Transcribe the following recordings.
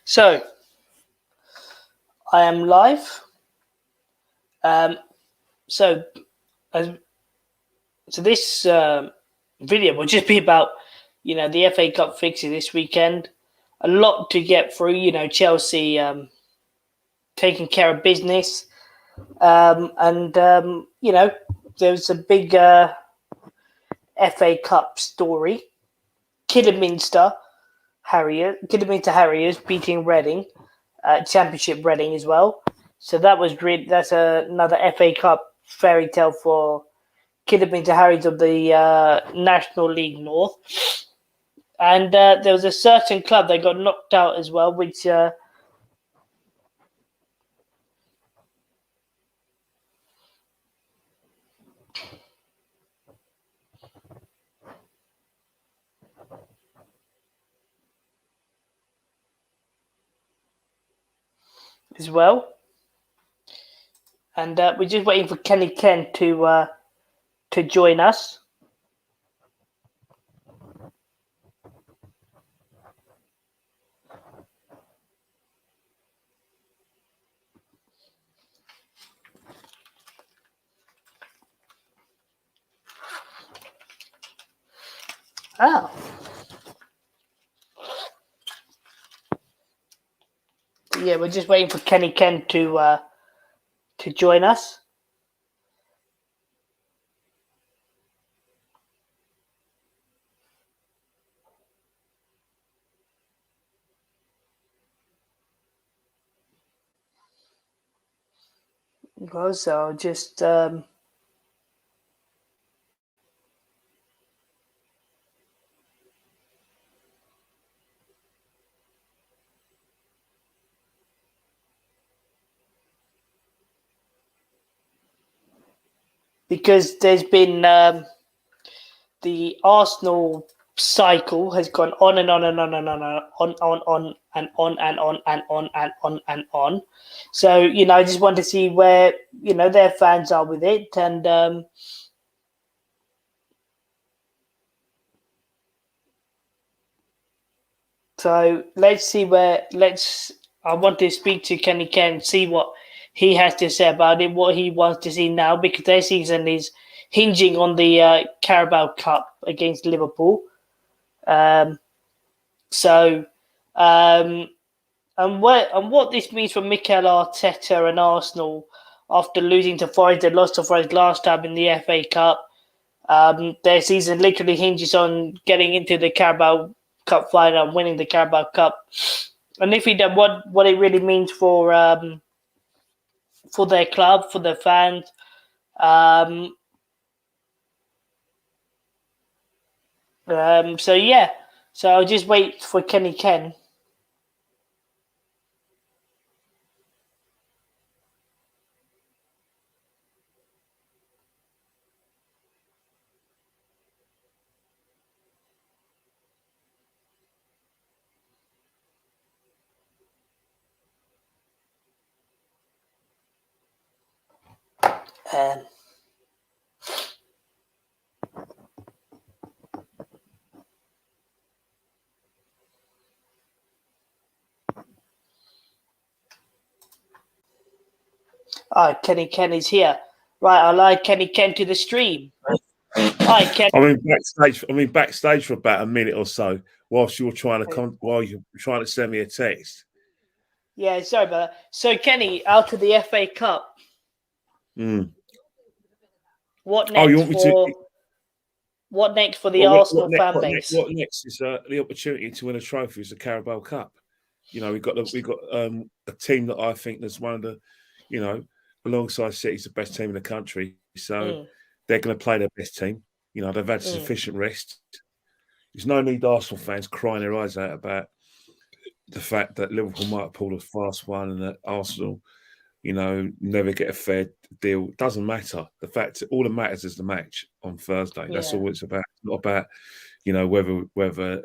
So, I am live. So, as, so this video will just be about, the FA Cup fixture this weekend. A lot to get through. Chelsea taking care of business, and there's a big FA Cup story. Kidderminster Harriers beating Reading, Championship Reading as well. So that's another FA Cup fairy tale for Kidderminster Harriers of the National League North. And there was a certain club that got knocked out as well, which as well. And we're just waiting for Kenny Ken to join us. Oh. Yeah, we're just waiting for Kenny Ken to join us. So just because there's been the Arsenal cycle has gone on and on and on and on and on. So I just want to see where their fans are with it, and so let's see I want to speak to Kenny Ken, see what he has to say about it, what he wants to see now, because their season is hinging on the Carabao Cup against Liverpool. And what this means for Mikel Arteta and Arsenal after losing to Forest. They lost to Forest last time in the FA Cup. Their season literally hinges on getting into the Carabao Cup final and winning the Carabao Cup. And if he done what it really means for their club, for their fans. So I'll just wait for Kenny Ken. Kenny Ken is here. Right, I'll add Kenny Ken to the stream. Hi, Ken. I'm in backstage for about a minute or so whilst you're trying to send me a text. Yeah, sorry about that. So, Kenny, out of the FA Cup. What next What next for the Arsenal fan base? What next is the opportunity to win a trophy is the Carabao Cup. We've got a team that I think that's one of the, alongside City's the best team in the country. So they're going to play their best team. They've had sufficient rest. There's no need Arsenal fans crying their eyes out about the fact that Liverpool might have pulled a fast one and that Arsenal, never get a fair deal. It doesn't matter. The fact all that matters is the match on Thursday. That's all it's about. It's not about, whether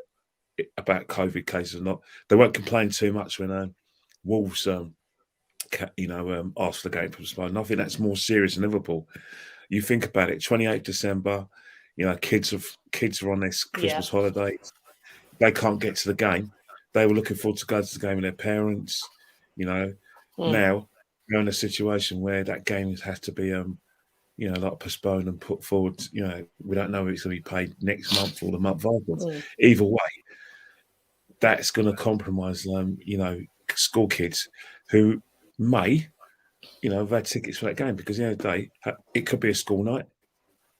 about COVID cases or not. They won't complain too much when Wolves, ask for the game postponed. I think that's more serious than Liverpool. You think about it. 28 December. Kids are on their Christmas holidays. They can't get to the game. they were looking forward to going to the game with their parents. Now we're in a situation where that game has to be like postponed and put forward. We don't know if it's going to be paid next month or the month afterwards. Either way, that's going to compromise, school kids who may, have had tickets for that game, because at the end of the day, it could be a school night.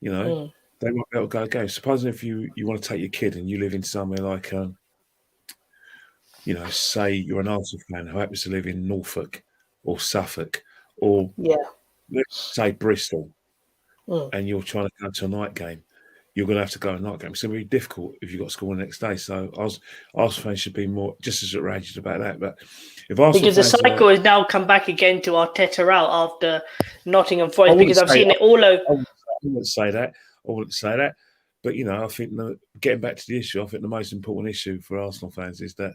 They might be able to go to a game. Supposing if you want to take your kid and you live in somewhere like, say you're an Arsenal fan who happens to live in Norfolk or Suffolk or let's say Bristol, and you're trying to go to a night game, you're going to have to go to a night game. It's going to be difficult if you've got school the next day. So Arsenal fans should be more just as outraged about that. But if Arsenal because the cycle has now come back again to Arterta out after Nottingham Forest, because I've seen it all over. I wouldn't say that. But I think getting back to the issue, I think the most important issue for Arsenal fans is that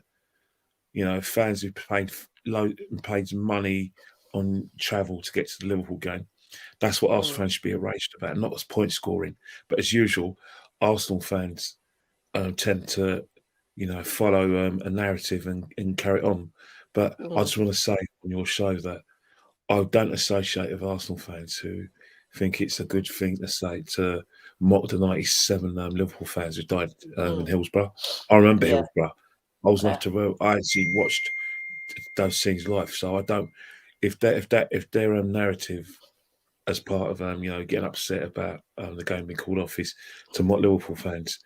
fans who paid money on travel to get to the Liverpool game. That's what Arsenal fans should be enraged about, not as point scoring. But as usual, Arsenal fans tend to, follow a narrative and carry on. But I just want to say on your show that I don't associate with Arsenal fans who think it's a good thing to say to mock the 97 Liverpool fans who died in Hillsborough. I remember Hillsborough. I was not to I actually watched those scenes live, so I don't. If their narrative as part of getting upset about the game being called off is to mock Liverpool fans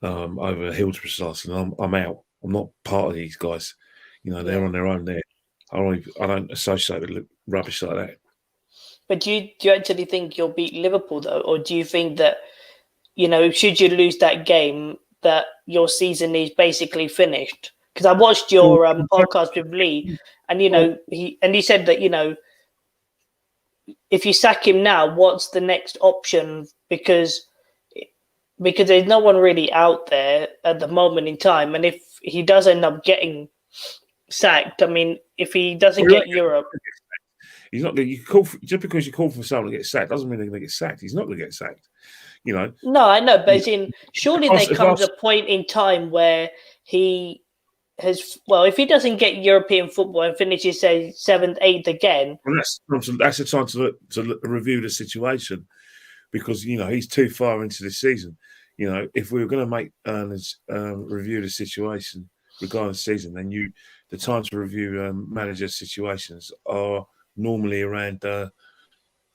over Hillsborough last, and I'm out. I'm not part of these guys. They're on their own there. I don't associate with rubbish like that. But do you actually think you'll beat Liverpool though, or do you think that should you lose that game, that your season is basically finished? Because I watched your podcast with Lee, and he said that if you sack him now, what's the next option? Because there's no one really out there at the moment in time, and if he does end up getting sacked, I mean, if he doesn't get Europe, he's not going to just because you call for someone to get sacked doesn't mean they're going to get sacked. He's not going to get sacked. No, I know, but surely there comes a point in time where he has. Well, if he doesn't get European football and finishes, say 7th, 8th again, well, that's the time to review the situation, because he's too far into this season. If we were going to make review the situation regarding the season, then the time to review manager situations are normally around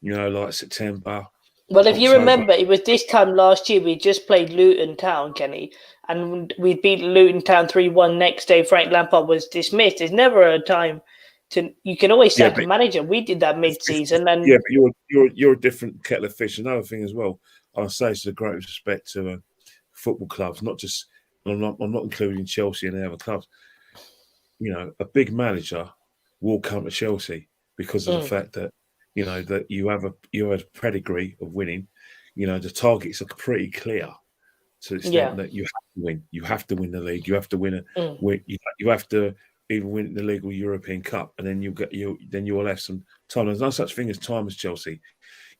like September. Well, if you remember, it was this time last year we just played Luton Town, Kenny, and we beat Luton Town 3-1. Next day, Frank Lampard was dismissed. There's never a time to. You can always sack a manager. We did that mid-season, and but you're a different kettle of fish. Another thing as well, I'll say it's a great respect to football clubs, not just. I'm not including Chelsea and the other clubs. A big manager will come to Chelsea because of the fact that. That you have a pedigree of winning. The targets are pretty clear to the extent that you have to win. You have to win the league. You have to win you have to either win the league or European Cup, and then you will have some time. There's no such thing as time as Chelsea.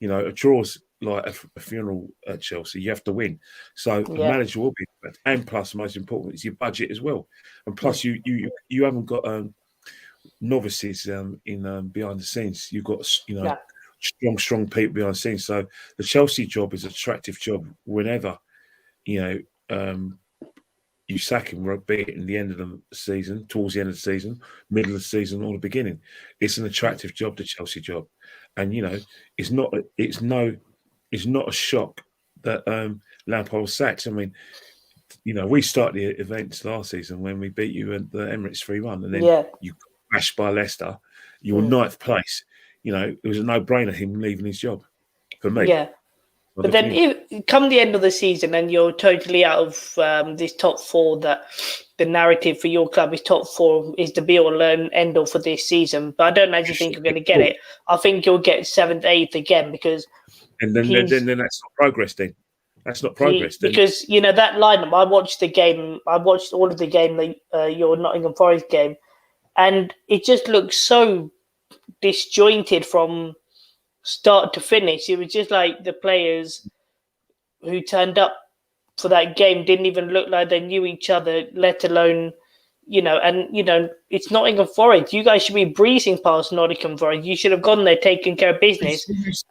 A draw's like a funeral at Chelsea. You have to win. So a manager will be, and plus, the most important is your budget as well. And plus, you haven't got novices in behind the scenes. You've got strong people behind the scenes. So the Chelsea job is an attractive job whenever you sack him, be it in the end of the season, towards the end of the season, middle of the season, or the beginning. It's an attractive job, the Chelsea job, and it's not a shock that Lampard was sacked. I mean, we started the events last season when we beat you at the Emirates 3-1, and then you crashed by Leicester. You were ninth place. It was a no-brainer him leaving his job for me. Yeah. But then if come the end of the season and you're totally out of this top four, that the narrative for your club is top four is the be-all and end-all for this season. But I don't actually think you're going to get it. I think you'll get 7th, 8th again because... And then that's not progress then. That's not progress then. Because, that lineup, I watched the game. I watched all of the game, your Nottingham Forest game. And it just looks so disjointed from start to finish. It was just like the players who turned up for that game didn't even look like they knew each other, let alone, and it's Nottingham Forest. You guys should be breezing past Nottingham Forest. You should have gone there, taken care of business,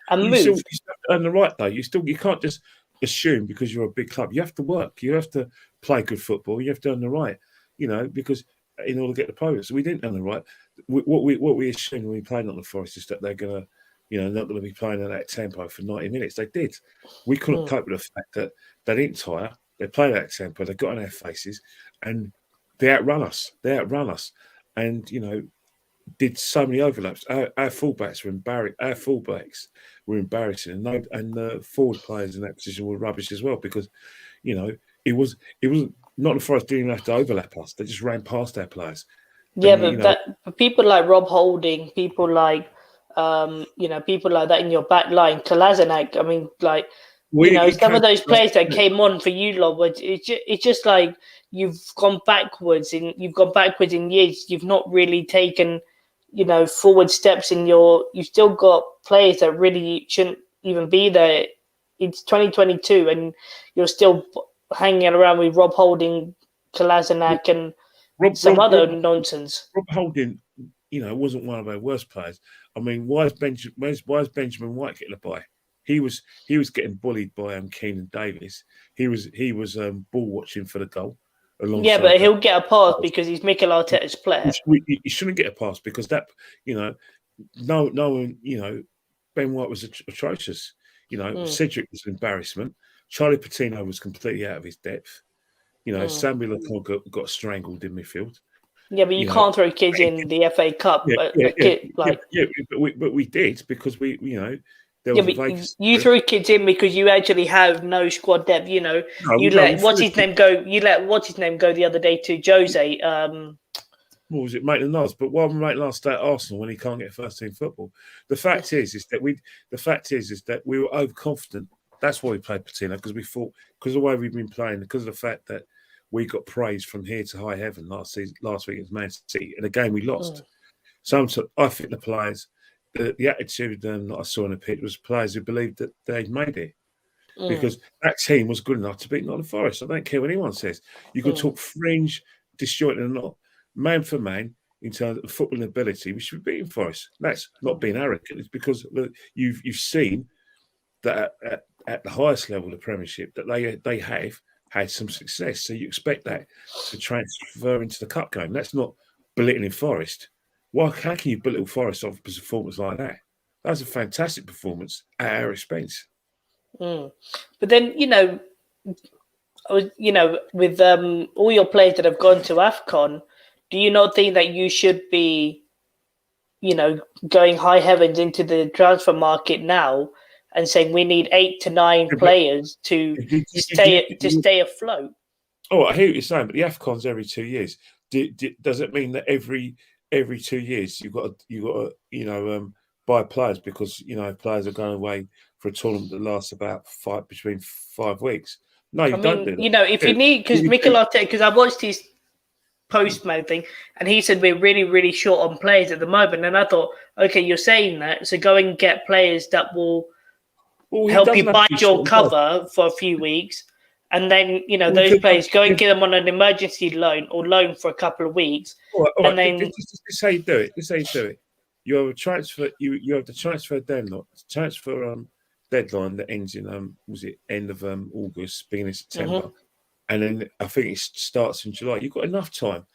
and moved. You still have to earn the right, though. You can't just assume because you're a big club. You have to work. You have to play good football. You have to earn the right. Because in order to get the progress, we didn't earn the right. What we assumed when we played Nottingham Forest is that they're gonna, not going to be playing at that tempo for 90 minutes. They did. We couldn't cope with the fact that they didn't tire. They played at that tempo. They got in our faces, and they outrun us. And did so many overlaps. Our fullbacks were embarrassing, and the forward players in that position were rubbish as well because, it was not the Forest didn't have to overlap us. They just ran past our players. Yeah, but people like Rob Holding, people like people like that in your back line, Kolasinac. I mean, some of those players that came on for you lot, but it's just like you've gone backwards in years. You've not really taken forward steps you've still got players that really shouldn't even be there. It's 2022 and you're still hanging around with Rob Holding, Kolasinac and other nonsense. Rob Holding, wasn't one of our worst players. I mean, why is Benjamin White getting a bye? He was getting bullied by Keenan Davis. He was ball watching for the goal. Yeah, but he'll get a pass because he's Mikel Arteta's player. He shouldn't get a pass because that, no one, Ben White was atrocious. Cedric was an embarrassment. Charlie Patino was completely out of his depth. Samuel Laporte got strangled in midfield. Yeah, but you can't throw kids in the FA Cup. But we did because we. You threw kids in because you actually have no squad depth. What's his name go? You let what's his name go the other day to Jose. What was it, Maitland-Niles? But why would Maitland-Niles stay at Arsenal when he can't get first team football? The fact is that we were overconfident. That's why we played Patino because we thought because of the way we've been playing, because of the fact that we got praise from here to high heaven last week against Man City in a game we lost. So I think the players. The attitude that I saw in the pitch was players who believed that they'd made it because that team was good enough to beat Nottingham Forest. I don't care what anyone says. You could talk fringe, disjointed or not. Man for man, in terms of football ability, we should be beating Forest. That's not being arrogant. It's because you've seen that at the highest level of the Premiership that they have had some success. So you expect that to transfer into the cup game. That's not belittling Forest. How can you belittle Forest off a performance like that? That was a fantastic performance at our expense. But then, with all your players that have gone to AFCON, do you not think that you should be, going high heavens into the transfer market now and saying we need 8 to 9 players to stay afloat? Oh, I hear what you're saying, but the AFCON's every 2 years. Does it mean that every 2 years you've got to buy players because players are going away for a tournament that lasts about between 5 weeks? No, you don't do that. If you need, because Mikel Arteta, because I watched his post-man thing, and he said we're really, really short on players at the moment, and I thought, okay, you're saying that, so go and get players that will help you bide your cover for a few weeks. And then, those players, go and get them on an emergency loan or loan for a couple of weeks. And then this is how you do it. You have a transfer. You have the transfer deadline. Deadline that ends in end of August, beginning of September, and then I think it starts in July. You've got enough time.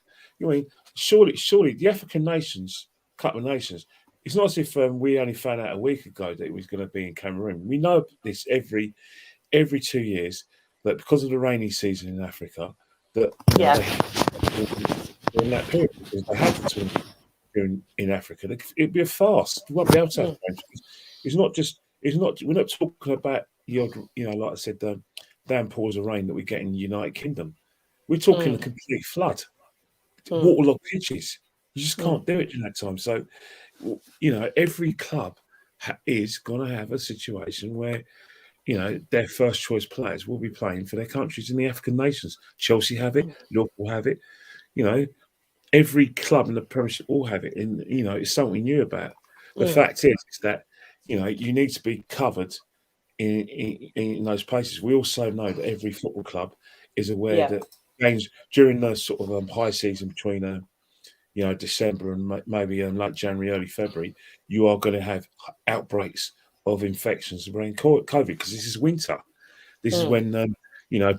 Surely the African nations, couple of nations. It's not as if we only found out a week ago that it was going to be in Cameroon. We know this every 2 years. That because of the rainy season in Africa, that in that period, because they have to in Africa, it'd be a fast. You won't be able to have we're not talking about like I said, downpours of rain that we get in the United Kingdom. We're talking a complete flood, waterlogged pitches. You just can't do it during that time. So, every club is going to have a situation where. Their first choice players will be playing for their countries in the African nations. Chelsea have it, Liverpool have it. Every club in the Premiership all have it. And, it's something we knew about. The fact is that, you need to be covered in those places. We also know that every football club is aware that games during the sort of high season between December and maybe late January, early February, you are going to have outbreaks of infections around COVID because this is winter. This is when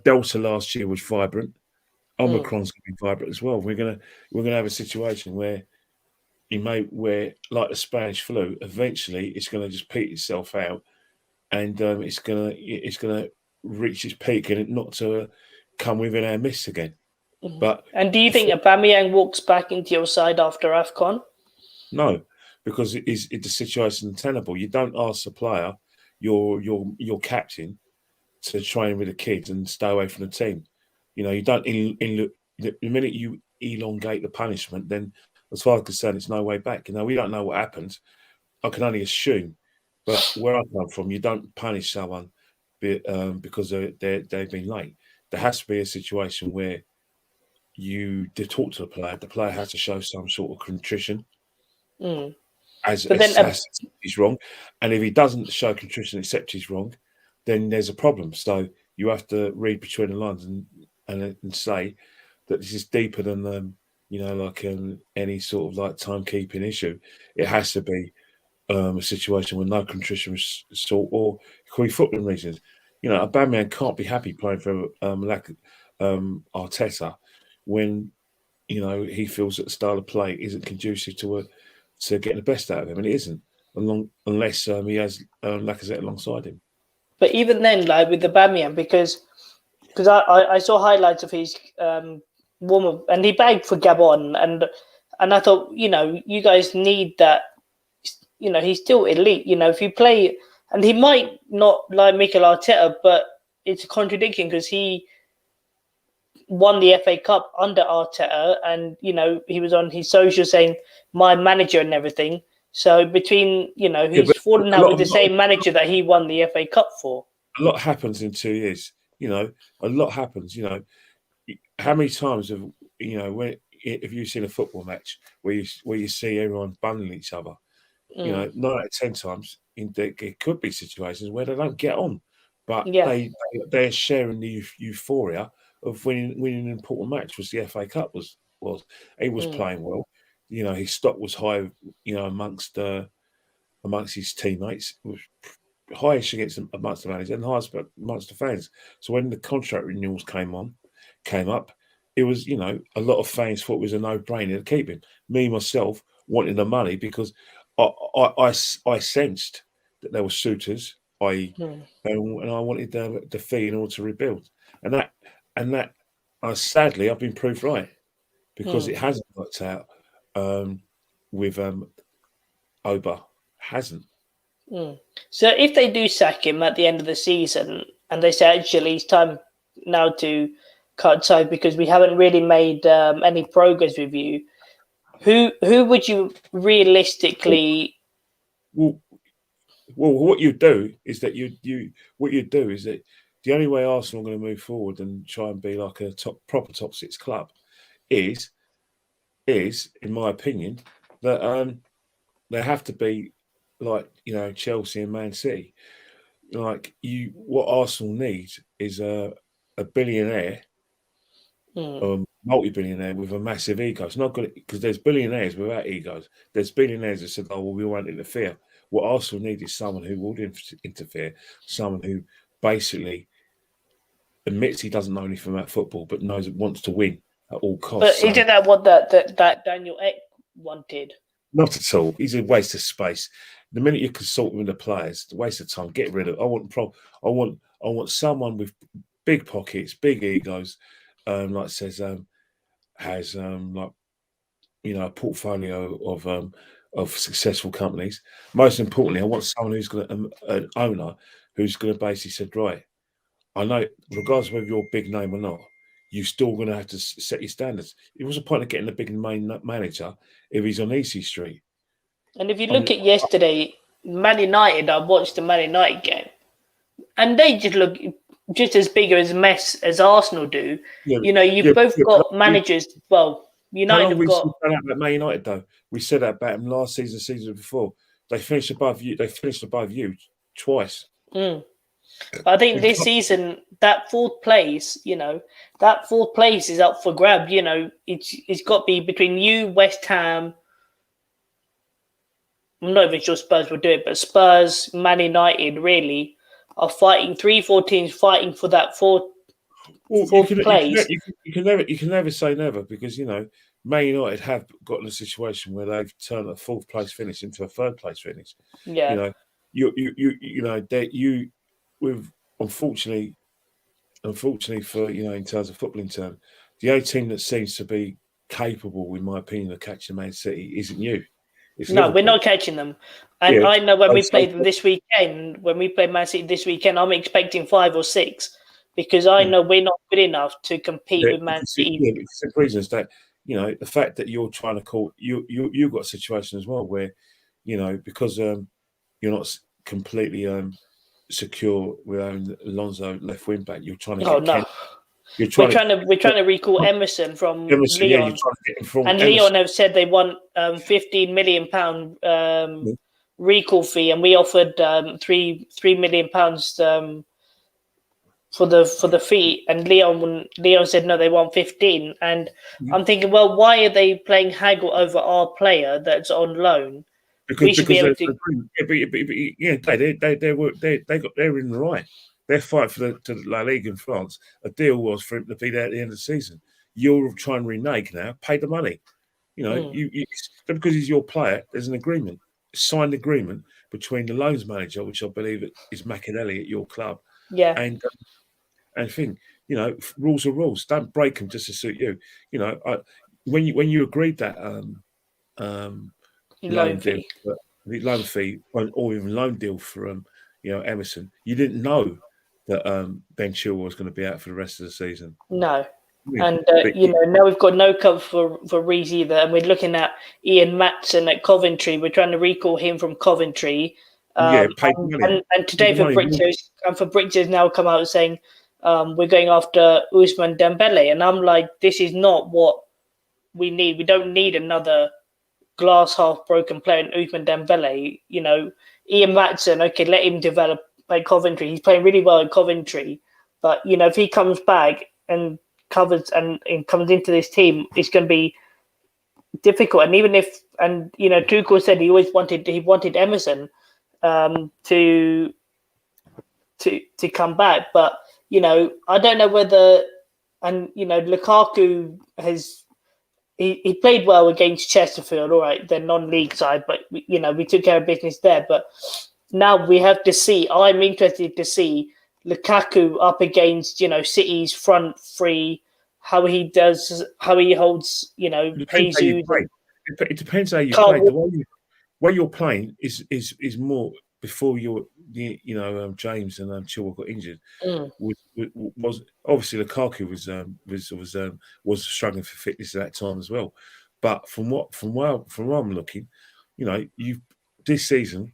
Delta last year was vibrant. Omicron's going to be vibrant as well. We're going to have a situation where where like the Spanish flu, eventually it's going to just peak itself out, and it's going to reach its peak and not to come within our midst again. And do you think Aubameyang walks back into your side after AFCON? No, because the situation is untenable. You don't ask the player, your captain, to train with the kids and stay away from the team. You don't. The minute you elongate the punishment, then as far as I'm concerned, it's no way back. We don't know what happens. I can only assume. But where I come from, you don't punish someone because they've been late. There has to be a situation where you talk to the player. The player has to show some sort of contrition. As he's wrong. And if he doesn't show contrition, accept he's wrong, then there's a problem. So you have to read between the lines and say that this is deeper than any sort of like timekeeping issue. It has to be a situation where no contrition was sought, or it could be footballing reasons. Aubameyang can't be happy playing for Arterta when he feels that the style of play isn't conducive to getting the best out of him, and it isn't unless he has Lacazette alongside him. But even then, like with Aubameyang, because I saw highlights of his warm-up, and he bagged for Gabon, and I thought, you guys need that. He's still elite. If you play, and he might not like Mikel Arteta, but it's a contradiction because he won the FA Cup under Arteta, and he was on his social saying my manager and everything. So between he's fallen out with the same manager that he won the FA Cup for. A lot happens in 2 years. A lot happens. How many times have if you've seen a football match where you see everyone bundling each other? 9 out of 10 times it could be situations where they don't get on, but they're sharing the euphoria of winning an important match, was the FA Cup was. He was playing well. His stock was high, amongst his teammates. It was highest amongst the manager and highest amongst the fans. So when the contract renewals came up, it was, a lot of fans thought it was a no-brainer to keep him. Me, myself, wanted the money because I sensed that there were suitors, and I wanted the fee in order to rebuild. And that sadly, I've been proved right because it hasn't worked out with Oba. Hasn't. So if they do sack him at the end of the season and they say, actually, it's time now to cut ties because we haven't really made any progress with you, who would you realistically... Well, what you do is that the only way Arsenal are going to move forward and try and be like a proper top six club is, in my opinion, that they have to be like Chelsea and Man City. What Arsenal needs is a billionaire, multi-billionaire with a massive ego. It's not good because there's billionaires without egos. There's billionaires that said, "Oh, well, we won't interfere." What Arsenal need is someone who would interfere, someone who basically admits he doesn't know anything about football, but wants to win at all costs. But isn't that what that Daniel Ek wanted? Not at all. He's a waste of space. The minute you consult with the players, the waste of time. Get rid of. I want someone with big pockets, big egos, like says has a portfolio of successful companies. Most importantly, I want someone who's an owner who's going to basically say, right, I know, regardless of whether you're a big name or not, you're still going to have to set your standards. It was a point of getting a big manager if he's on Easy Street. And if you look at yesterday, Man United, I watched the Man United game, and they just look just as big as a mess as Arsenal do. You've both got managers. Well, United have got. We said that about Man United, though. We said that about them last season before. They finished above you. They finished above you twice. I think this season, that fourth place, that fourth place is up for grab. It's got to be between you, West Ham. I'm not even sure Spurs will do it, but Spurs, Man United, really are fighting 3-4 teams fighting for that fourth place. You can never say never, because Man United have gotten a situation where they've turned a fourth place finish into a third place finish. Yeah. With unfortunately for in terms of footballing terms, the only team that seems to be capable, in my opinion, of catching Man City isn't you. It's no, Liverpool. We're not catching them. And I know when we play them this weekend, when we play Man City this weekend, I'm expecting 5 or 6, because I know we're not good enough to compete with Man City. Yeah, it's the reasons that the fact that you're trying to call you've got a situation as well where because you're not completely secure with Alonso left wing back, you're trying to get no. We're trying to recall Emerson from Lyon, you're trying to get him from and Emerson. Lyon have said they want £15 million recall fee, and we offered £3 million for the fee, and Lyon said no, they want 15. And I'm thinking, well, why are they playing haggle over our player that's on loan? Because they're in the right. They're fighting for the La Ligue in France. A deal was for him to be there at the end of the season. You're trying to renege now. Pay the money. You because he's your player. There's an agreement, a signed agreement between the loans manager, which I believe is Machiavelli at your club. Yeah. And thing, rules are rules. Don't break them just to suit you. When you agreed that loan fee, or even loan deal for Emerson, you didn't know that Ben Chilwell was going to be out for the rest of the season. No. And now we've got no cover for Reece either, and we're looking at Ian Matson at Coventry. We're trying to recall him from Coventry. And today for Bricks now come out saying we're going after Ousmane Dembele, and I'm like, this is not what we need. We don't need another glass half broken player in Ousmane Dembele. Ian Matson, okay, let him develop by Coventry. He's playing really well in Coventry, but if he comes back and covers and comes into this team, it's going to be difficult. And even if Tuchel said he wanted Emerson to come back, but I don't know whether, and Lukaku has he played well against Chesterfield, all right, their non-league side, but we took care of business there. But now we have to see. I'm interested to see Lukaku up against City's front three, how he holds Jesus. It depends how you play. The way you're playing is more before James and Chilwell got injured. Was obviously Lukaku was struggling for fitness at that time as well. But from where I'm looking, you this season,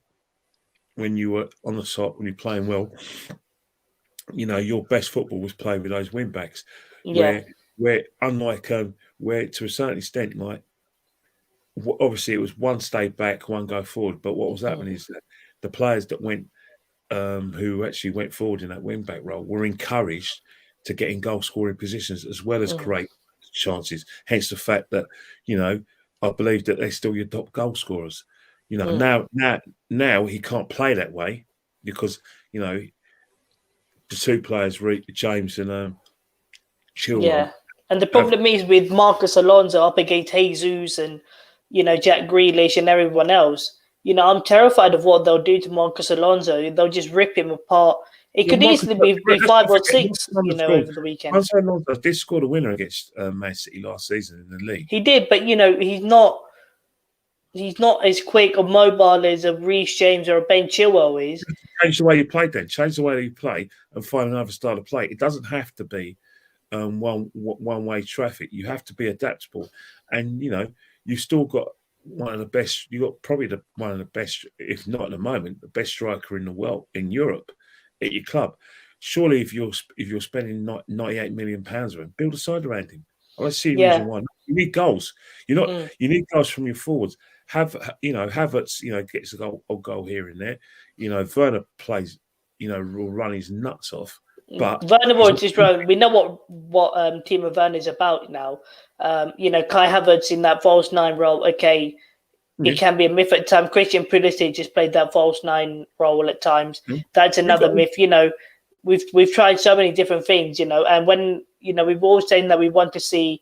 when you were on the top, when you're playing well, your best football was playing with those wing backs. Yeah. Where unlike where to a certain extent, like obviously it was one stay back, one go forward. But what was happening is that the players that went who actually went forward in that wing back role were encouraged to get in goal scoring positions as well as create chances. Hence the fact that I believe that they're still your top goal scorers. Now he can't play that way because the two players, James and Chilwell. Yeah, and the problem is with Marcus Alonso up against Jesus and Jack Grealish and everyone else. I'm terrified of what they'll do to Marcus Alonso. They'll just rip him apart. It could easily be 5 or 6, over the weekend. Marcus Alonso did score the winner against Man City last season in the league. He did, but he's not as quick or mobile as a Reece James or a Ben Chilwell is. Change the way you play, then. Change the way you play and find another style of play. It doesn't have to be one-way traffic. You have to be adaptable, and you've still got one of the best. You got probably one of the best, if not at the moment, the best striker in the world in Europe at your club. Surely, if you're spending £98 million on him, build a side around him. I don't see a reason why. You need goals. You need goals from your forwards. Havertz, gets a goal here and there. Werner plays will run his nuts off. But Werner will just run. We know what Timo Werner is about now. Kai Havertz in that false nine role. Okay, it can be a myth at times. Christian Pulisic just played that false nine role at times. That's another myth. We've tried so many different things. And when we've always saying that we want to see.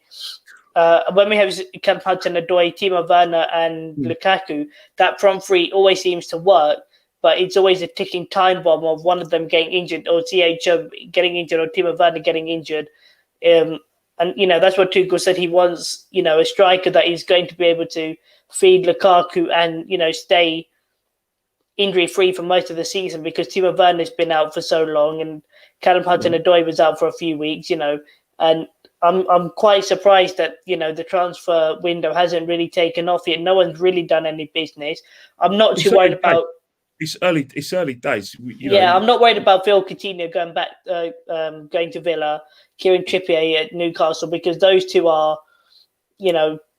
When we have Callum Hudson-Odoi, Timo Werner, and Lukaku, that front three always seems to work. But it's always a ticking time bomb of one of them getting injured, or CHO getting injured, or Timo Werner getting injured. And that's what Tuchel said. He wants a striker that is going to be able to feed Lukaku and stay injury free for most of the season, because Timo Werner's been out for so long and Callum Hudson-Odoi was out for a few weeks. And I'm quite surprised that the transfer window hasn't really taken off yet. No one's really done any business. I'm not too worried about. It's early days. I'm not worried about Phil Coutinho going back, going to Villa, Kieran Trippier at Newcastle, because those two are,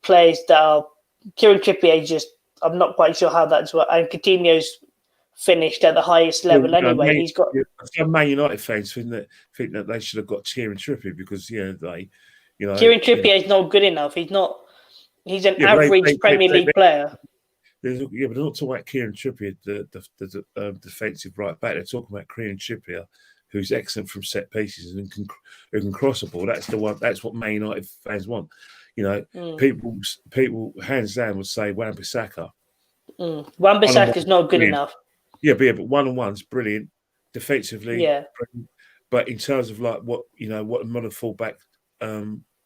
players that are. Kieran Trippier I'm not quite sure how that's what, and Coutinho's finished at the highest level anyway. He's got. Some Man United fans think that they should have got Kieran Trippier because Kieran Trippier is not good enough. He's not. He's an average Premier League player. But they're not talking about Kieran Trippier, the defensive right back. They're talking about Kieran Trippier, who's excellent from set pieces and who can cross the ball. That's the one. That's what Man United fans want. People hands down would say Wan-Bissaka. Wan-Bissaka's not good enough. Yeah, but one-on-one's brilliant defensively. Yeah, brilliant. But in terms of like what a modern fullback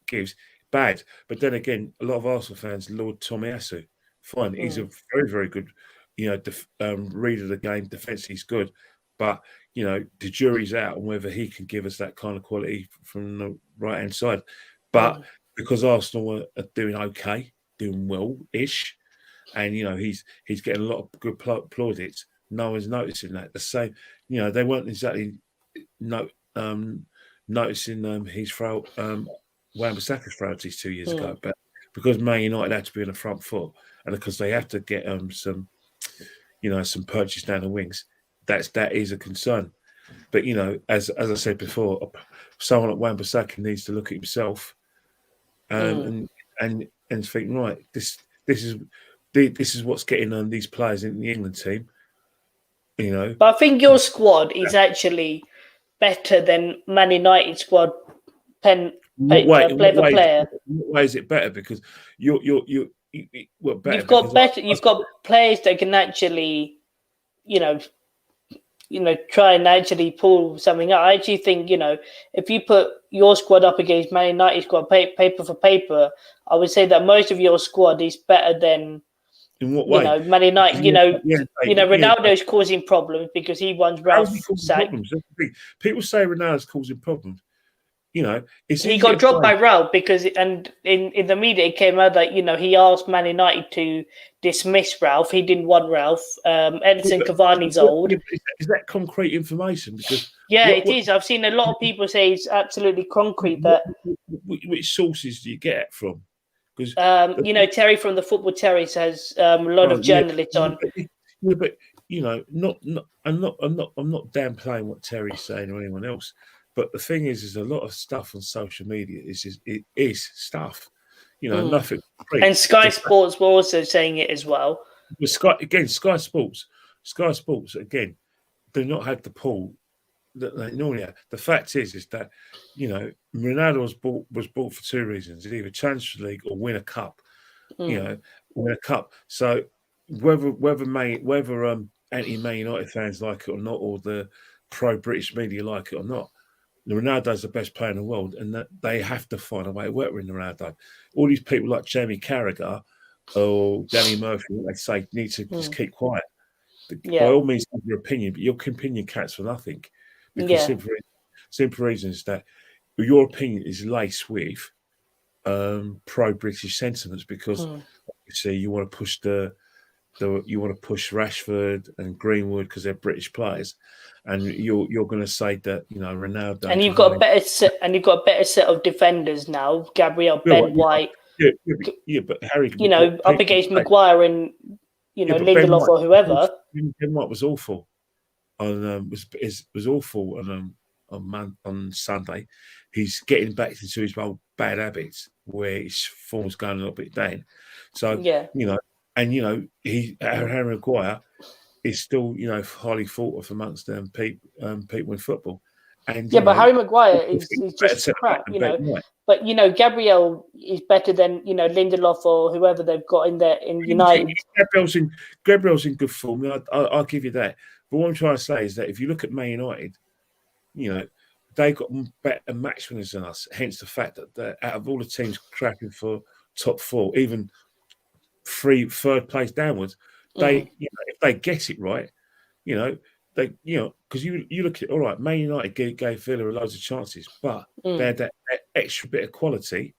gives, bad. But then again, a lot of Arsenal fans laud Tomiyasu. Fine, he's a very, very good, reader of the game. Defense, he's good, but the jury's out on whether he can give us that kind of quality from the right hand side. But because Arsenal are doing okay, doing well-ish, and he's getting a lot of good plaudits, no one's noticing that. The same, they weren't exactly noticing his Wan-Bissaka's frailties 2 years ago, but because Man United had to be on the front foot, and because they have to get some purchase down the wings, that is a concern. But as I said before, someone like Wan-Bissaka needs to look at himself and think, right, this is what's getting on these players in the England team. But I think your squad is actually better than Man United squad. Player for player. Why is it better? Because you've got players that can actually, try and actually pull something out. I actually think, if you put your squad up against Man United squad, paper for paper, I would say that most of your squad is better than. In what way? Man United. Ronaldo's causing problems because he wants Ralph sacked. People say Ronaldo's causing problems. He got dropped by Ralph because, and in the media it came out that he asked Man United to dismiss Ralph. He didn't want Ralph. Edison Cavani's old. Is that concrete information? Because it is. I've seen a lot of people say it's absolutely concrete. That which sources do you get it from? Because Terry from the Football Terry says a lot of journalists on. But I'm not downplaying what Terry's saying or anyone else. But the thing is a lot of stuff on social media is stuff, nothing. And Sky Sports were also saying it as well. Sky Sports again, do not have the pull that they normally have. The fact is that Ronaldo was bought for two reasons: either Champions League or win a cup. Win a cup. So whether anti-Man United fans like it or not, or the pro-British media like it or not, Ronaldo's the best player in the world, and that they have to find a way to work with Ronaldo. All these people like Jamie Carragher or Danny Murphy, they say, need to just keep quiet. By all means, have your opinion, but your opinion counts for nothing. Because simple reason is that your opinion is laced with pro-British sentiments. Because obviously, you want to push Rashford and Greenwood because they're British players, and you're going to say that Ronaldo. And you've got a better set of defenders now. Gabriel, Ben White. Yeah, but Harry. Up against Maguire and Lindelof or whoever. Ben White was awful. was awful on Sunday. He's getting back into his old bad habits where his form's going a little bit down. So Harry Maguire is still highly thought of amongst people in football. And but Harry Maguire is just crap, But Gabriel is better than Lindelof or whoever they've got in there in United. Gabriel's in good form. I'll give you that. But what I'm trying to say is that if you look at Man United, they've got better match winners than us. Hence the fact that out of all the teams cracking for top four, even third place downwards, if they get it right, because you look at all right, Man United gave Villa loads of chances, but they had that extra bit of quality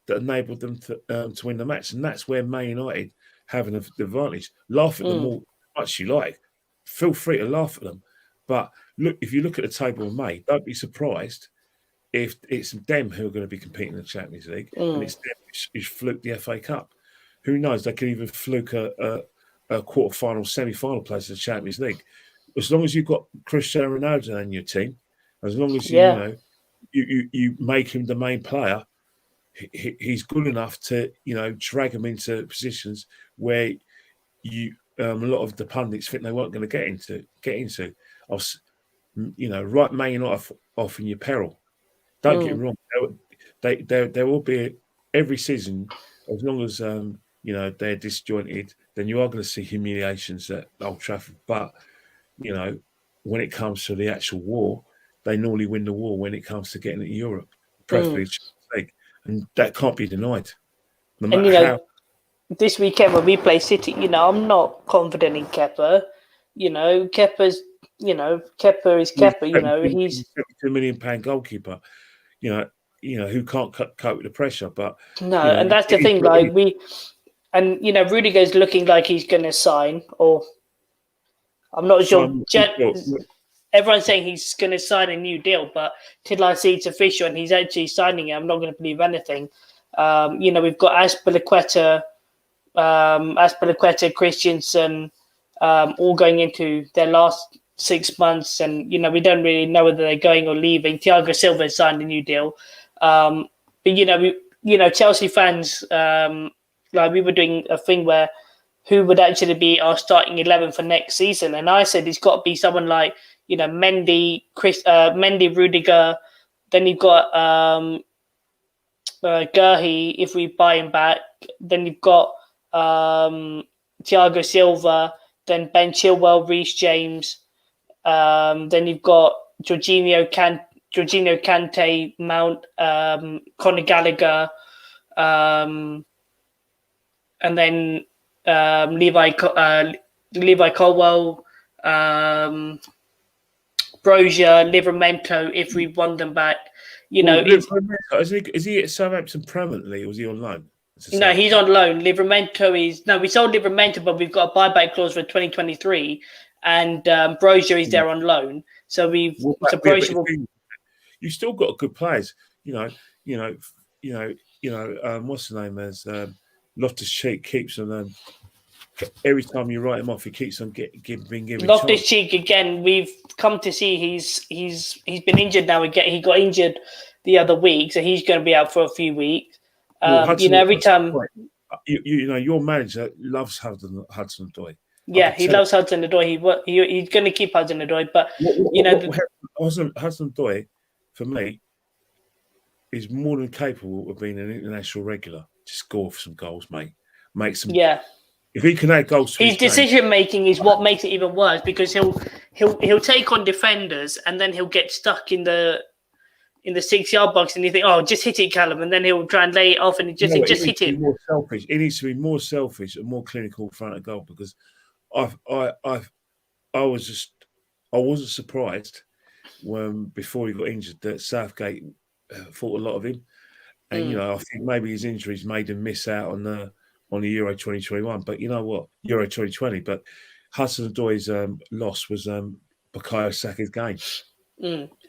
that enabled them to win the match, and that's where Man United have an advantage. Laugh at them all much you like, feel free to laugh at them, but look, if you look at the table in May, don't be surprised if it's them who are going to be competing in the Champions League, and it's them who's fluked the FA Cup. Who knows? They could even fluke a quarter-final, semi-final place in the Champions League. As long as you've got Cristiano Ronaldo in your team, as long as you make him the main player, he's good enough to drag him into positions where a lot of the pundits think they weren't going to get into. Right, Man United off in your peril. Don't get me wrong. There will be every season, as long as they're disjointed, then you are going to see humiliations at Old Trafford. But when it comes to the actual war, they normally win the war when it comes to getting into Europe, preferably the Champions League, and that can't be denied. No matter how. This weekend when we play City, I'm not confident in Kepa. Kepa's, Kepa is Kepa. He's £72 million goalkeeper. Who can't cope with the pressure. But and that's the thing. Like Rudiger's looking like he's going to sign, or I'm not sure. Everyone's saying he's going to sign a new deal, but till I see it's official and he's actually signing it, I'm not going to believe anything. We've got Azpilicueta, Christensen, all going into their last 6 months, and we don't really know whether they're going or leaving. Thiago Silva signed a new deal, but Chelsea fans, we were doing a thing where who would actually be our starting 11 for next season, and I said it's got to be someone like Mendy, Rudiger. Then you've got Gurhi if we buy him back. Then you've got Thiago Silva. Then Ben Chilwell, Reece James. Then you've got Jorginho Kante, Mount, Conor Gallagher, and then Levi Colwell, Brozier, Livramento, if we want them back. Is he at Southampton permanently, or was he on loan? No, he's on loan. We sold Livramento, but we've got a buyback clause for 2023, and Brozier is there on loan. So Brozier you still got good players. What's the name? As Loftus-Cheek keeps on. Every time you write him off, he keeps on being given. Loftus-Cheek again. We've come to see he's been injured now. He got injured the other week, so he's going to be out for a few weeks. Every time your manager loves Hudson-Odoi. Yeah, he loves Hudson-Odoi. He's going to keep Hudson-Odoi, but Hudson-Odoi for me is more than capable of being an international regular to score for some goals, mate. Make some. Yeah. If he can add goals, his decision making is what makes it even worse, because he'll take on defenders and then he'll get stuck in the 6-yard box, and you think, oh, just hit it, Callum, and then he'll try and lay it off, and just hit it. More selfish. It needs to be more selfish and more clinical in front of goal, because I wasn't surprised when before he got injured that Southgate thought a lot of him, and I think maybe his injuries made him miss out on the Euro 2021. But you know what, Euro 2020. But Hudson-Odoi's loss was Bukayo Saka's gain.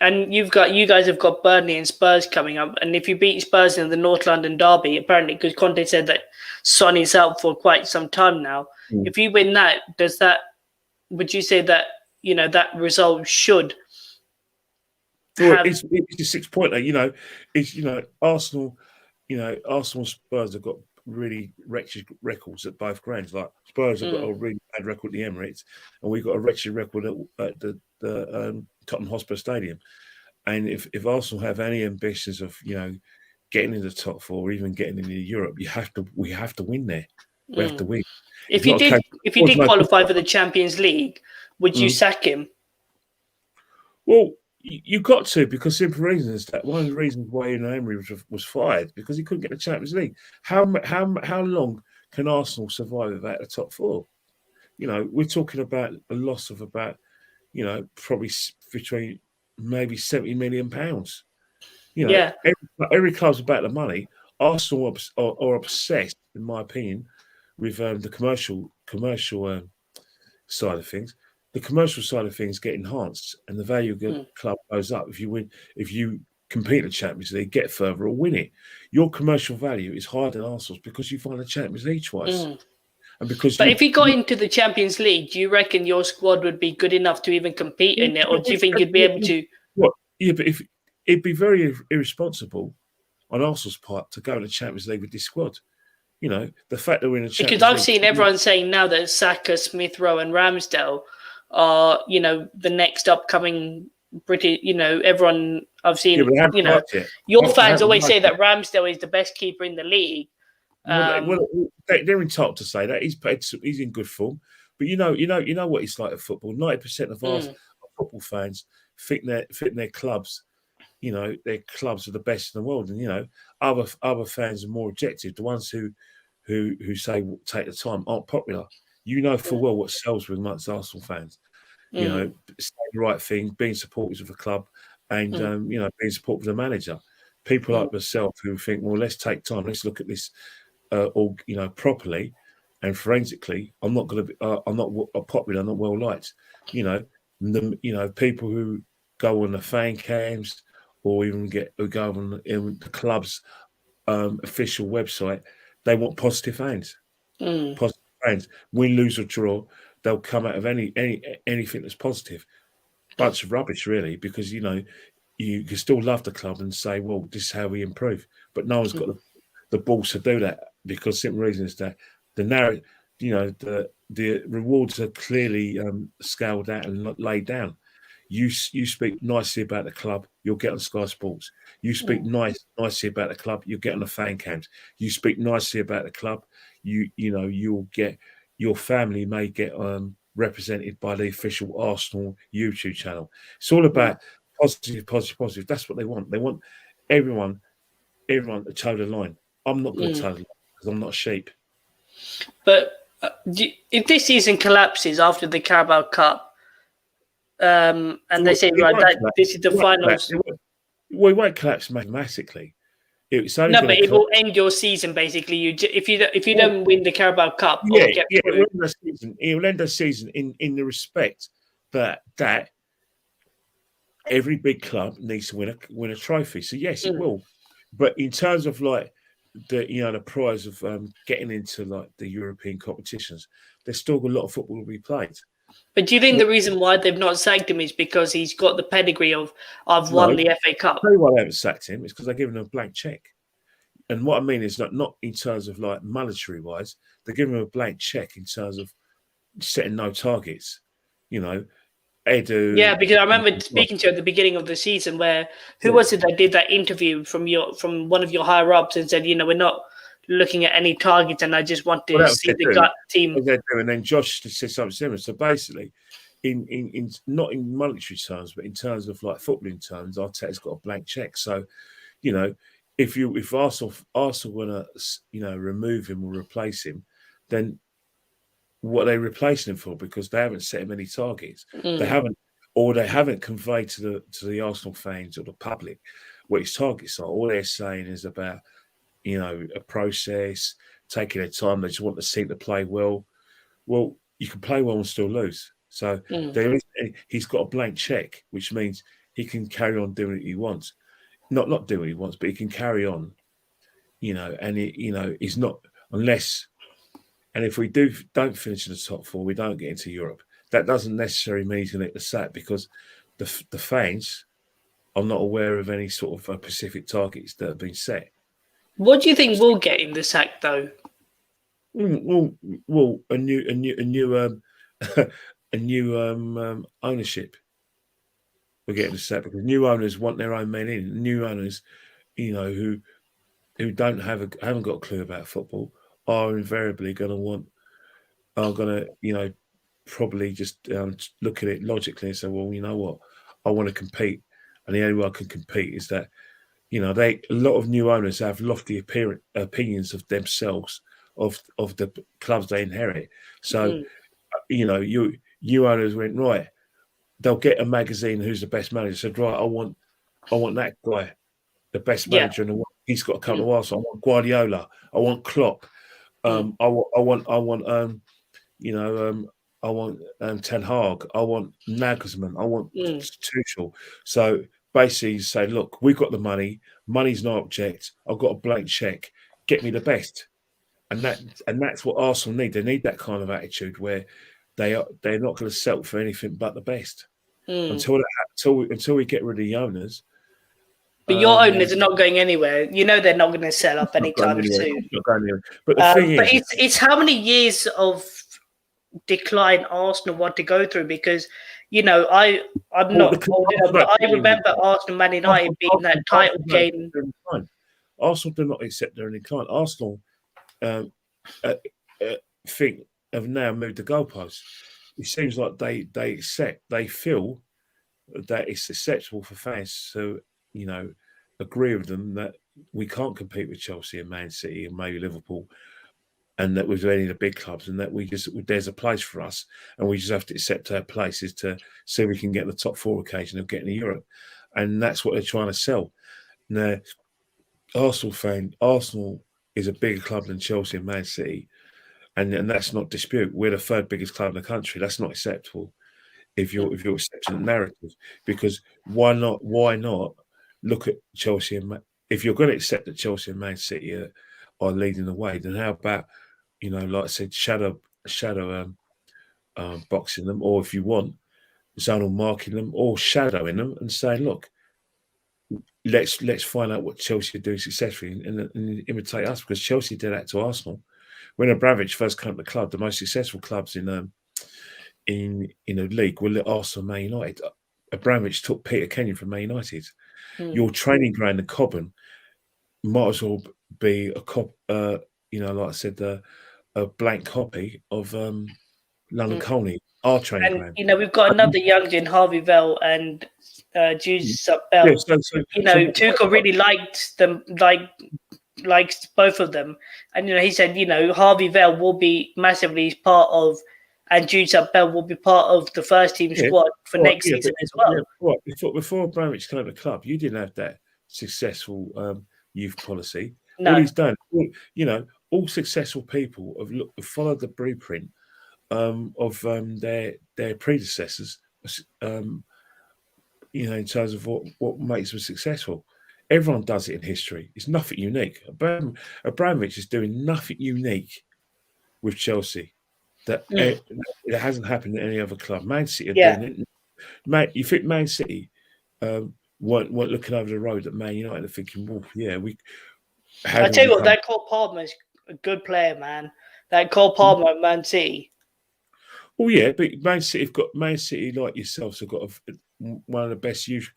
And you guys have got Burnley and Spurs coming up, and if you beat Spurs in the North London derby, apparently, because Conte said that Son is out for quite some time now. If you win that, would you say that that result should Well, have. it's a 6-pointer. Arsenal. Arsenal and Spurs have got really wretched records at both grounds. Like Spurs have got a really bad record at the Emirates, and we've got a wretched record at the Tottenham Hotspur Stadium. And if Arsenal have any ambitions of getting in the top four, or even getting into Europe, we have to win there. We have to win. If you did qualify for the Champions League, would you sack him? Well, you got to, because simple reasons that one of the reasons why Emery was fired, because he couldn't get the Champions League. How long can Arsenal survive without the top four? We're talking about a loss of about probably between maybe £70 million. Every club's about the money. Arsenal are obsessed, in my opinion, with the commercial side of things. The commercial side of things get enhanced, and the value of the club goes up. If you compete in the Champions League, get further or win it, your commercial value is higher than Arsenal's because you won the Champions League twice. And but if you got into the Champions League, do you reckon your squad would be good enough to even compete in it, or do you think you'd be able to? What? Yeah, but if it'd be very irresponsible on Arsenal's part to go in the Champions League with this squad. The fact that we're in the Champions League. Because I've seen everyone saying now that Saka, Smith Rowe, and Ramsdale are, the next upcoming British. Everyone I've seen. Your fans always say that Ramsdale is the best keeper in the league. They're entitled to say that he's in good form, but you know what it's like at football. 90% of our football fans think their clubs, their clubs are the best in the world, and other fans are more objective. The ones who say take the time aren't popular. Full well what sells with amongst Arsenal fans. Saying the right thing, being supporters of the club, and being supportive of the manager. People like myself who think, well, let's take time, let's look at this. Properly and forensically. I'm not popular, I'm not well liked. People who go on the fan cams or even go on the club's official website, they want positive fans. Positive fans. Win, lose or draw, they'll come out of anything that's positive. Bunch of rubbish, really, because you can still love the club and say, well, this is how we improve. But no one's got the balls to do that, because simple reason is that the narrative, the rewards are clearly scaled out and laid down. You speak nicely about the club, you'll get on Sky Sports. You speak nicely about the club, you'll get on the fan cams. You speak nicely about the club, you'll get, your family may get represented by the official Arsenal YouTube channel. It's all about positive. That's what they want. They want everyone to toe the line. I'm not going to toe the line because I'm not a sheep. But if this season collapses after the Carabao Cup, and they say this is the finals, we won't collapse mathematically. But it will end your season basically. If you don't win the Carabao Cup, it will end the season in the respect that every big club needs to win a trophy. So yes, it will. But in terms of like the prize of getting into like the European competitions, there's still a lot of football to be played. But do you think the reason why they've not sacked him is because he's got the pedigree of I've won the FA Cup? I'll tell you why they haven't sacked him. It's because they're giving him a blank check. And what I mean is not in terms of like monetary wise, they're giving him a blank check in terms of setting no targets. Edu. Yeah, because I remember speaking to you at the beginning of the season where was it that did that interview from one of your higher ups and said, we're not looking at any targets and I just want to see the gut team. And then Josh said something similar. So basically, in not in monetary terms, but in terms of like footballing terms, Arteta's got a blank check. So, if Arsenal want to remove him or replace him, then what are they replacing him for? Because they haven't set him any targets. They haven't conveyed to the Arsenal fans or the public what his targets are. All they're saying is about a process, taking their time. They just want the team to play well. Well, you can play well and still lose. So he's got a blank check, which means he can carry on doing what he wants. Not doing what he wants, but he can carry on. And he's not unless. And if we don't finish in the top four, we don't get into Europe. that doesn't necessarily mean he's going to get the sack, because the fans are not aware of any sort of specific targets that have been set. What do you think will get him the sack, though? Well, a new a new ownership will get the sack, because new owners want their own men in. New owners, who haven't got a clue about football, are invariably going to probably just look at it logically and say, well, you know what, I want to compete, and the only way I can compete is that, a lot of new owners have lofty opinions of themselves, of the clubs they inherit. So, you owners went, right, they'll get a magazine who's the best manager. Said, right, I want that guy, the best manager in the world. He's got to come to us. I want Guardiola. I want Klopp. I want Ten Hag. I want Nagelsmann. I want Tuchel. So basically, you say, look, we've got the money. Money's no object. I've got a blank check. Get me the best. And that's what Arsenal need. They need that kind of attitude where they're not going to settle for anything but the best until we get rid of the owners. But your owners are not going anywhere. They're not going to sell up anytime soon. But the thing is, it's how many years of decline Arsenal want to go through, because I'm not old enough, but I remember Arsenal, Man United being that title game. Arsenal do not accept their decline. Arsenal think have now moved the goalposts. It seems like they feel that it's acceptable for fans to agree with them that we can't compete with Chelsea and Man City and maybe Liverpool, and that with any of the big clubs, and that there's a place for us, and we just have to accept our places to see we can get the top 4 occasion of getting to Europe, and that's what they're trying to sell. Now, Arsenal is a bigger club than Chelsea and Man City, and that's not dispute. We're the 3rd biggest club in the country. That's not acceptable if you're accepting the narrative, because why not look at Chelsea and if you're going to accept that Chelsea and Man City are leading the way, then how about like I said, shadow boxing them, or if you want, zonal marking them or shadowing them, and say, look, let's find out what Chelsea are doing successfully and imitate us, because Chelsea did that to Arsenal when Abramovich first came to the club. The most successful clubs in the league were Arsenal, Man United. Abramovich took Peter Kenyon from Man United. Your training ground in Cobham might as well be like I said, a blank copy of London Colney, our training ground. We've got another youngster, Harvey Vell and Jesus Bell. Yeah, Tuchel really liked them, likes both of them, and he said, Harvey Vell will be massively part of, and Jude Bell will be part of the first team squad for next season as well. Before Abramovich came to the club, you didn't have that successful youth policy. No. All he's done, all successful people have followed the blueprint of their predecessors, in terms of what makes them successful. Everyone does it in history. It's nothing unique. Abramovich is doing nothing unique with Chelsea that it hasn't happened at any other club. Man City are doing it. You think Man City weren't looking over the road at Man United and thinking, well, yeah, we... I tell you what, that Cole Palmer is a good player, man. That Cole Palmer at Man City. Well, yeah, but Man City, like yourselves, have got one of the best youth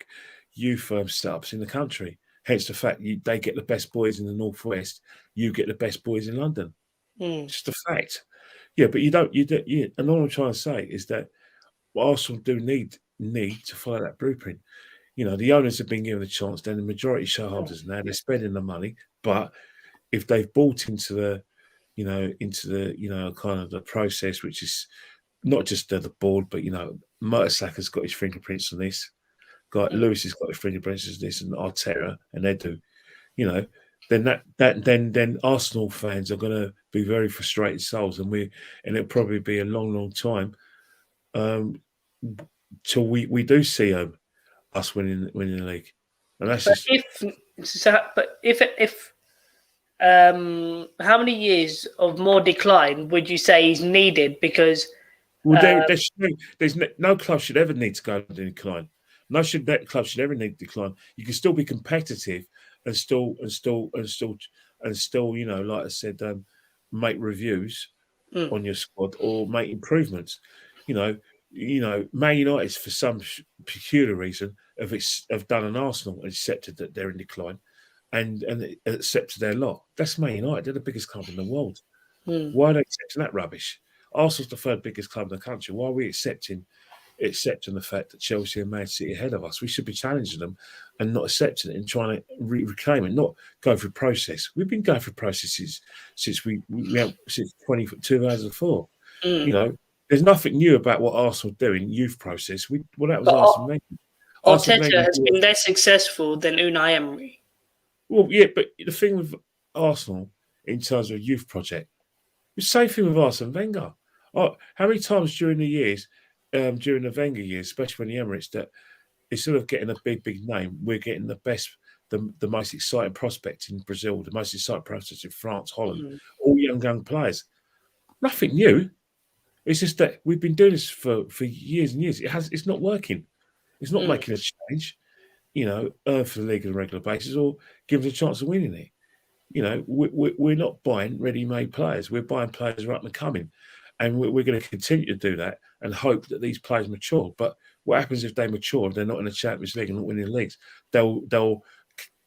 setups in the country. Hence the fact they get the best boys in the Northwest, you get the best boys in London. Just a fact. Yeah, but you don't. And all I'm trying to say is that Arsenal do need to follow that blueprint. The owners have been given a chance. Then the majority shareholders now, they're spending the money. But if they've bought into the kind of the process, which is not just the board, but Mertesacker's got his fingerprints on this. Lewis has got his fingerprints on this, and Arterta, and they do. Then Arsenal fans are going to be very frustrated souls, and it'll probably be a long time till we do see us winning the league. And that's if how many years of more decline would you say is needed? Because Well, there's no club should ever need to go into decline. No club should ever need to decline. You can still be competitive and still, like I said, make reviews on your squad or make improvements. Man United, for some peculiar reason, have done an Arsenal and accepted that they're in decline, and accepted their lot. That's Man United. They're the biggest club in the world. Why are they accepting that rubbish? Arsenal's the third biggest club in the country. Why are we accepting the fact that Chelsea and Man City are ahead of us? We should be challenging them and not accepting it and trying to reclaim it, not go through process. We've been going through processes since since 2004. There's nothing new about what Arsenal do in youth process. That was Arsene Wenger. Arteta has been less successful than Unai Emery. Well, yeah, but the thing with Arsenal in terms of youth project, the same thing with Arsene Wenger. How many times during the years, during the Wenger years, especially when the Emirates, that instead of getting a big name, we're getting the best, the most exciting prospects in Brazil, the most exciting prospects in France, Holland, all young players. Nothing new. It's just that we've been doing this for years and years. It's not working. It's not making a change, for the league on a regular basis or give us a chance of winning it. We're not buying ready-made players. We're buying players who are up and coming. And we're going to continue to do that and hope that these players mature. But what happens if they mature and they're not in the Champions League and not winning leagues? They'll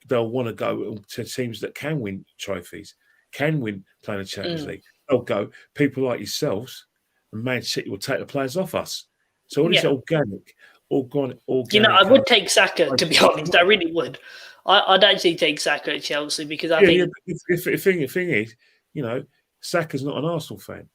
want to go to teams that can win trophies, can win playing the Champions League. They'll go. People like yourselves and Man City will take the players off us. So all this organic. I would take Saka, to be honest. I really would. I'd actually take Saka at Chelsea because I think. The thing is, Saka's not an Arsenal fan.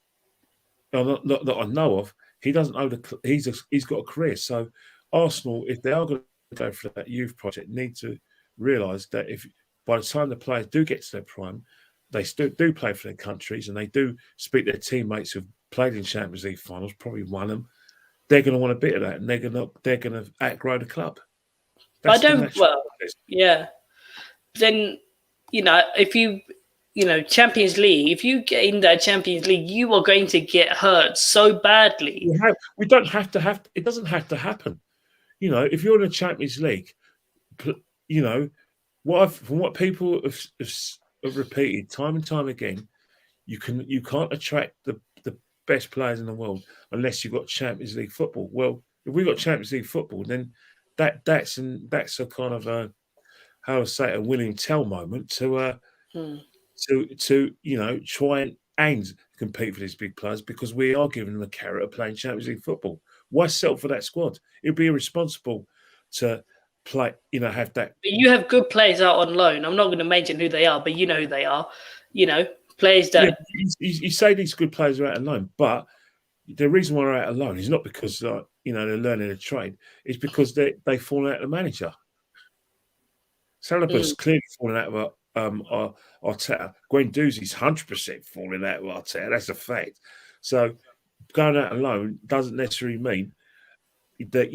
Not that I know of. He doesn't know he's got a career. So Arsenal, if they are going to go for that youth project, need to realise that if by the time the players do get to their prime, they still do play for their countries and they do speak to their teammates who've played in Champions League finals, probably won them. They're going to want a bit of that, and they're going to outgrow the club. Then if you. Champions League, if you get in that Champions League, you are going to get hurt so badly. We don't have to have. It doesn't have to happen. If you're in the Champions League, from what people have repeated time and time again, you can't attract the best players in the world unless you've got Champions League football. Well, if we've got Champions League football, then that's a kind of a William Tell moment to try and compete for these big players because we are giving them a carrot of playing Champions League football. Why settle for that squad? It would be irresponsible to play, have that. But you have good players out on loan. I'm not going to mention who they are, but you know who they are. Players that... You say these good players are out on loan, but the reason why they're out on loan is not because, they're learning a trade. It's because they fall out of the manager. Salah's clearly fallen out of Arterta. Guendouzi's 100% falling out of Arterta. That's a fact. So going out alone doesn't necessarily mean that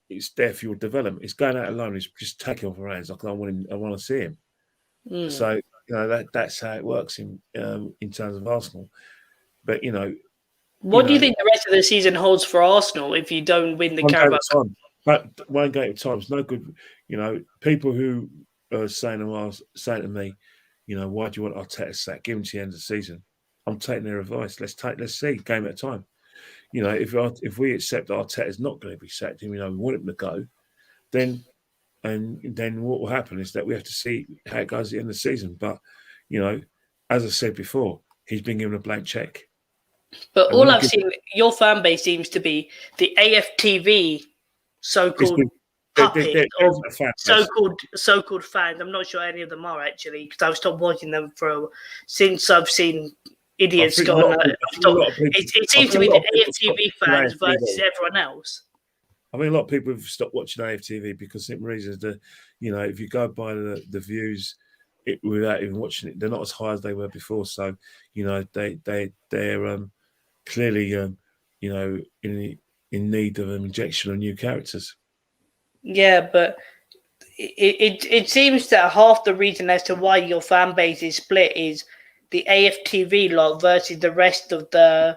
it's there for your development. It's going out alone. It's just taking off our hands. I want to see him. So that's how it works in terms of Arsenal. But what do you think the rest of the season holds for Arsenal if you don't win the Carabao Cup? But one game at a time is no good. People who are saying to me, why do you want Arteta sacked? Give him to the end of the season. I'm taking their advice. Let's see, game at a time. If we accept Arteta's not going to be sacked, and we want him to go, then what will happen is that we have to see how it goes at the end of the season. But as I said before, he's been given a blank check. But all I've seen, your fan base seems to be the AFTV so-called puppet of so-called fans. I'm not sure any of them are actually because I've stopped watching them since I've seen idiots go on. It seems to be the AFTV fans versus everyone else. I mean, a lot of people have stopped watching AFTV because simple reasons that if you go by the views without even watching it, they're not as high as they were before. So they're clearly in need of an injection of new characters. Yeah, but it seems that half the reason as to why your fan base is split is the AFTV lot versus the rest of the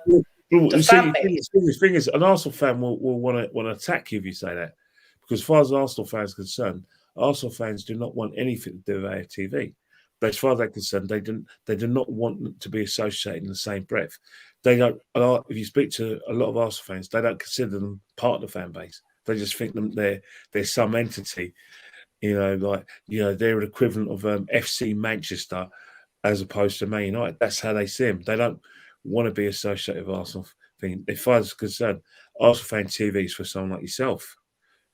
Well, the you fan see, base. the thing is, an Arsenal fan will want to attack you if you say that, because as far as Arsenal fans are concerned, Arsenal fans do not want anything to do with AFTV. But as far as they're concerned, they do not want to be associated in the same breath. They don't. If you speak to a lot of Arsenal fans, they don't consider them part of the fan base. They just think they're some entity. They're an equivalent of FC Manchester as opposed to Man United. That's how they see them. They don't want to be associated with Arsenal thing. As far as I'm concerned, Arsenal fan TV is for someone like yourself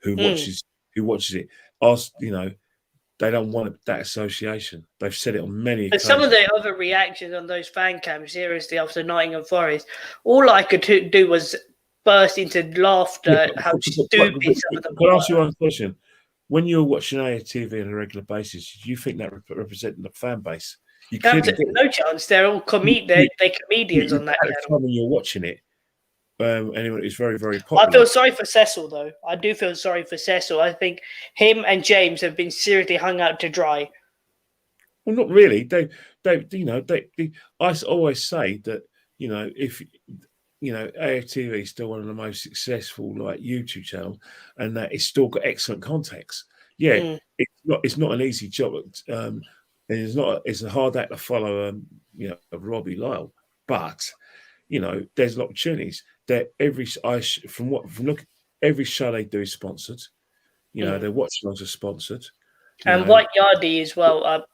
who watches it. They don't want that association. They've said it on many But occasions. some of the other reactions on those fan cams, seriously, after Nottingham Forest, all I could do was burst into laughter. How stupid some of them Can I were. ask you one question? When you're watching AFTV on a regular basis, do you think that represents the fan base? You clearly Absolutely do. no chance. They're all they're comedians on that At the channel. time when you're watching it, anyway, it's very, very popular. I feel sorry for Cecil, though. I do feel sorry for Cecil. I think him and James have been seriously hung out to dry. Well, not really. I always say that, if AFTV is still one of the most successful YouTube channels, and that it's still got excellent context. Yeah, it's not an easy job, and it's a hard act to follow. Robbie Lyle, but there's opportunities that every show they do is sponsored. Their watch logs are sponsored. And White Yardie as well. That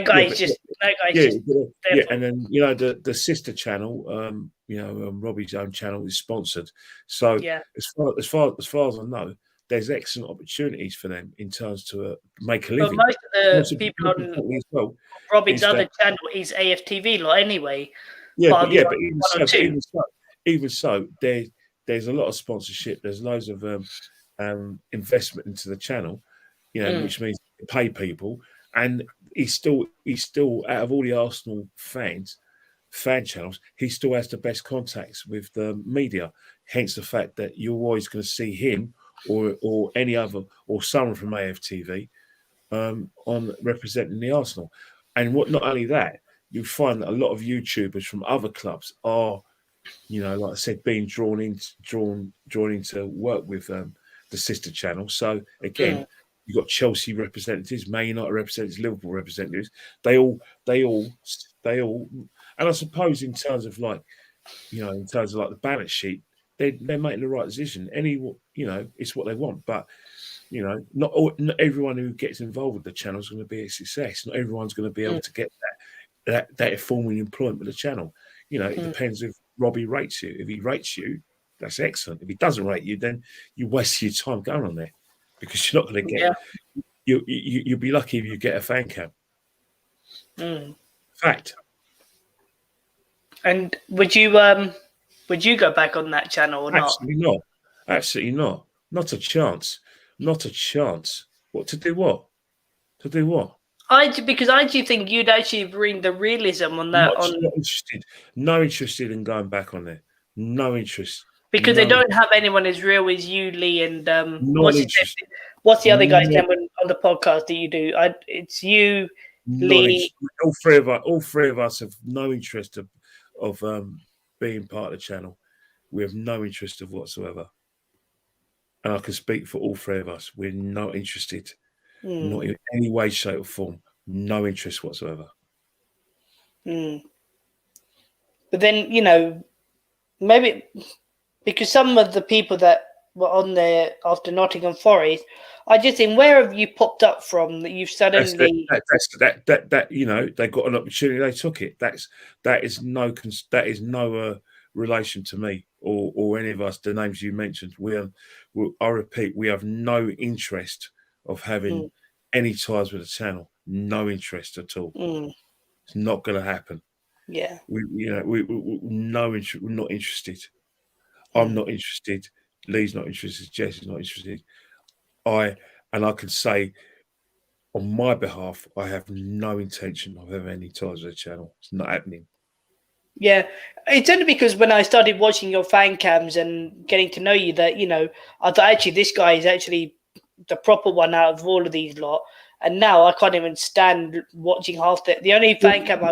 guy's and then the sister channel, Robbie's own channel is sponsored. So as far as I know, there's excellent opportunities for them in terms to make a living. But most of the people on Robbie's other channel is AFTV lot anyway. But even so, there's a lot of sponsorship. There's loads of investment into the channel, which means you pay people. And he's still out of all the Arsenal fan channels, he still has the best contacts with the media. Hence the fact that you're always going to see him or any other or someone from AFTV on representing the Arsenal. And not only that, you find that a lot of YouTubers from other clubs are, like I said, being drawn into work with the sister channel. So again, you've got Chelsea representatives, Man United representatives, Liverpool representatives. They all, and I suppose in terms of the balance sheet, they're making the right decision. It's what they want, but not everyone who gets involved with the channel is going to be a success. Not everyone's going to be able to get that forming employment with the channel. It depends if Robbie rates you. If he rates you, that's excellent. If he doesn't rate you, then you waste your time going on there because you're not going to get. You'll be lucky if you get a fan cam. Fact. And would you go back on that channel or not? Absolutely not. Absolutely not. Not a chance. Not a chance. What to do? What to do? What? Because I do think you'd actually bring the realism on that. Not interested. No interested in going back on there. No interest. Because they don't have anyone as real as you, Lee, and what's the other guy's name on the podcast that you do? It's you, Lee. All three of us have no interest of being part of the channel. We have no interest of whatsoever. And I can speak for all three of us. We're not interested. Not in any way, shape, or form. No interest whatsoever. But then, maybe because some of the people that were on there after Nottingham Forest, I just think, where have you popped up from that you've suddenly they got an opportunity, they took it. That is no relation to me or any of us. The names you mentioned, I repeat, we have no interest of having any ties with the channel. No interest at all. It's not going to happen. Yeah. We no interest. We're not interested. I'm not interested. Lee's not interested. Jess is not interested. I can say on my behalf, I have no intention of having any ties with the channel. It's not happening. Yeah, it's only because when I started watching your fan cams and getting to know you that, I thought actually this guy is actually the proper one out of all of these lot. And now I can't even stand watching half the only fan cam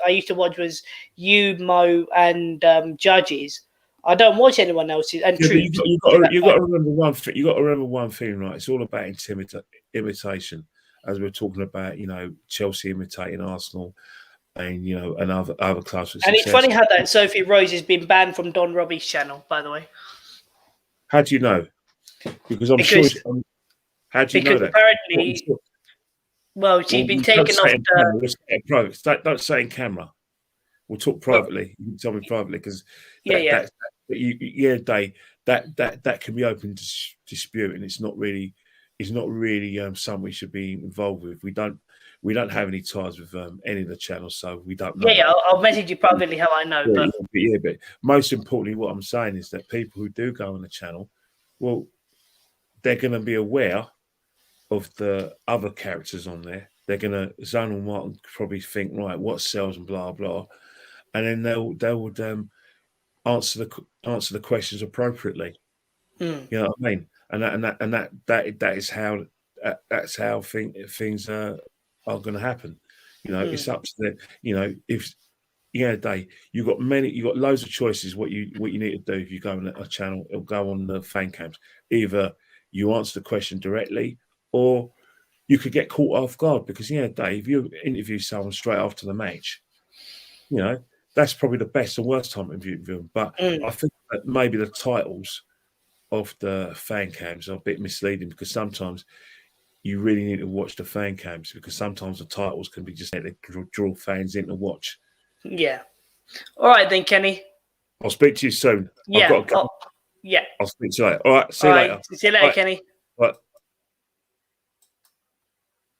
I used to watch was you, Mo, and Judges. I don't watch anyone else's. And Troops. You got to remember one thing. You got to remember one thing, right? It's all about imitation, as we're talking about. Chelsea imitating Arsenal, and and other clubs. And it's funny how that Sophie Rose has been banned from Don Robbie's channel, by the way. How do you know? Because I'm sure. How do you know that? Apparently, well, she's been taken off the. Don't say in camera. We'll talk privately. You can tell me privately because that can be open to dispute, and it's not really something we should be involved with. We don't have any ties with any of the channels, so we don't know. Yeah, I'll message you privately how I know. But most importantly, what I'm saying is that people who do go on the channel, well, they're going to be aware of the other characters on there. They're going to Zonal Martin probably think, right, what sells and blah blah, and then they would answer the questions appropriately. You know what I mean? And that is how that's how things are going to happen. It's up to them. If you've got loads of choices what you need to do if you go on a channel or go on the fan cams. Either you answer the question directly, or you could get caught off guard because Dave, you interview someone straight after the match. That's probably the best and worst time to interview them. But I think that maybe the titles of the fan cams are a bit misleading because sometimes you really need to watch the fan cams because sometimes the titles can be just to draw fans in to watch. Yeah. All right then, Kenny. I'll speak to you soon. Yeah. I've got to go. Yeah. I'll speak to you later. All right. See you later. See you later, Kenny.